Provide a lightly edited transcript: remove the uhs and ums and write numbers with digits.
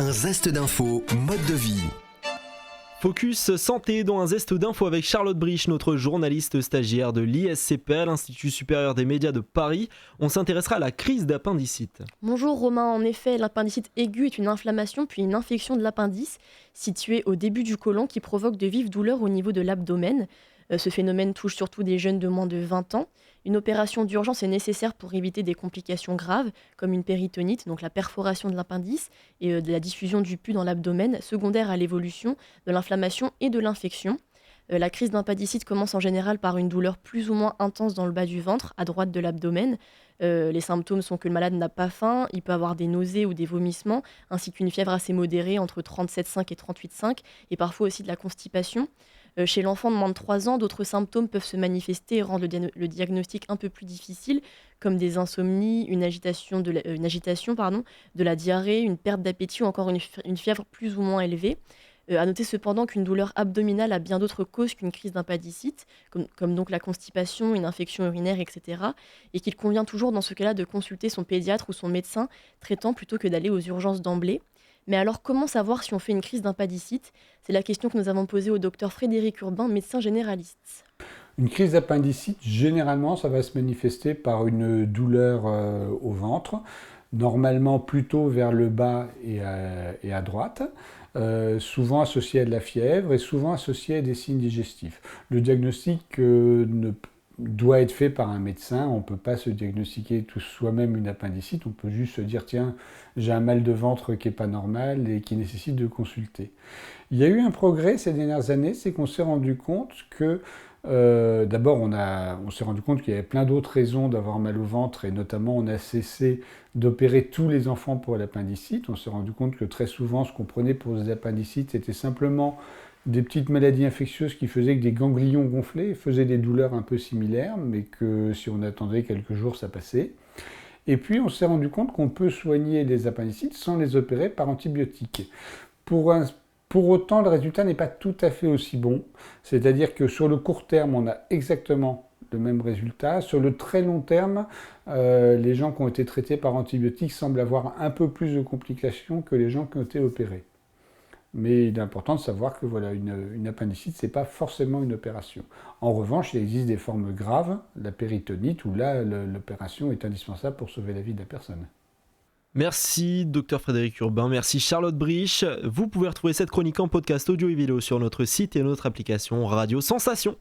Un zeste d'info, mode de vie. Focus santé, dont un zeste d'info avec Charlotte Brich, notre journaliste stagiaire de l'ISCP, l'Institut supérieur des médias de Paris. On s'intéressera à la crise d'appendicite. Bonjour Romain, en effet, l'appendicite aiguë est une inflammation puis une infection de l'appendice située au début du côlon qui provoque de vives douleurs au niveau de l'abdomen. Ce phénomène touche surtout des jeunes de moins de 20 ans. Une opération d'urgence est nécessaire pour éviter des complications graves comme une péritonite, donc la perforation de l'appendice et de la diffusion du pus dans l'abdomen, secondaire à l'évolution de l'inflammation et de l'infection. La crise d'appendicite commence en général par une douleur plus ou moins intense dans le bas du ventre, à droite de l'abdomen. Les symptômes sont que le malade n'a pas faim, il peut avoir des nausées ou des vomissements, ainsi qu'une fièvre assez modérée entre 37,5 et 38,5, et parfois aussi de la constipation. Chez l'enfant de moins de 3 ans, d'autres symptômes peuvent se manifester et rendre le diagnostic un peu plus difficile, comme des insomnies, une agitation, de la diarrhée, une perte d'appétit ou encore une fièvre plus ou moins élevée. À noter cependant qu'une douleur abdominale a bien d'autres causes qu'une crise d'appendicite, comme donc la constipation, une infection urinaire, etc. Et qu'il convient toujours dans ce cas-là de consulter son pédiatre ou son médecin traitant plutôt que d'aller aux urgences d'emblée. Mais alors, comment savoir si on fait une crise d'appendicite ? C'est la question que nous avons posée au docteur Frédéric Urbain, médecin généraliste. Une crise d'appendicite, généralement, ça va se manifester par une douleur au ventre, normalement plutôt vers le bas et à droite, souvent associée à de la fièvre et souvent associée à des signes digestifs. Le diagnostic doit être fait par un médecin. On ne peut pas se diagnostiquer soi-même une appendicite, on peut juste se dire tiens, j'ai un mal de ventre qui n'est pas normal et qui nécessite de consulter. Il y a eu un progrès ces dernières années, c'est qu'on s'est rendu compte que d'abord on s'est rendu compte qu'il y avait plein d'autres raisons d'avoir mal au ventre et notamment on a cessé d'opérer tous les enfants pour l'appendicite. On s'est rendu compte que très souvent ce qu'on prenait pour des appendicites c'était simplement des petites maladies infectieuses qui faisaient que des ganglions gonflés faisaient des douleurs un peu similaires, mais que si on attendait quelques jours, ça passait. Et puis, on s'est rendu compte qu'on peut soigner les appendicites sans les opérer par antibiotiques. Pour autant, le résultat n'est pas tout à fait aussi bon. C'est-à-dire que sur le court terme, on a exactement le même résultat. Sur le très long terme, les gens qui ont été traités par antibiotiques semblent avoir un peu plus de complications que les gens qui ont été opérés. Mais il est important de savoir que voilà, une appendicite, ce n'est pas forcément une opération. En revanche, il existe des formes graves, la péritonite, où là, l'opération est indispensable pour sauver la vie de la personne. Merci Dr Frédéric Urbain, merci Charlotte Brich. Vous pouvez retrouver cette chronique en podcast audio et vidéo sur notre site et notre application Radio Sensation.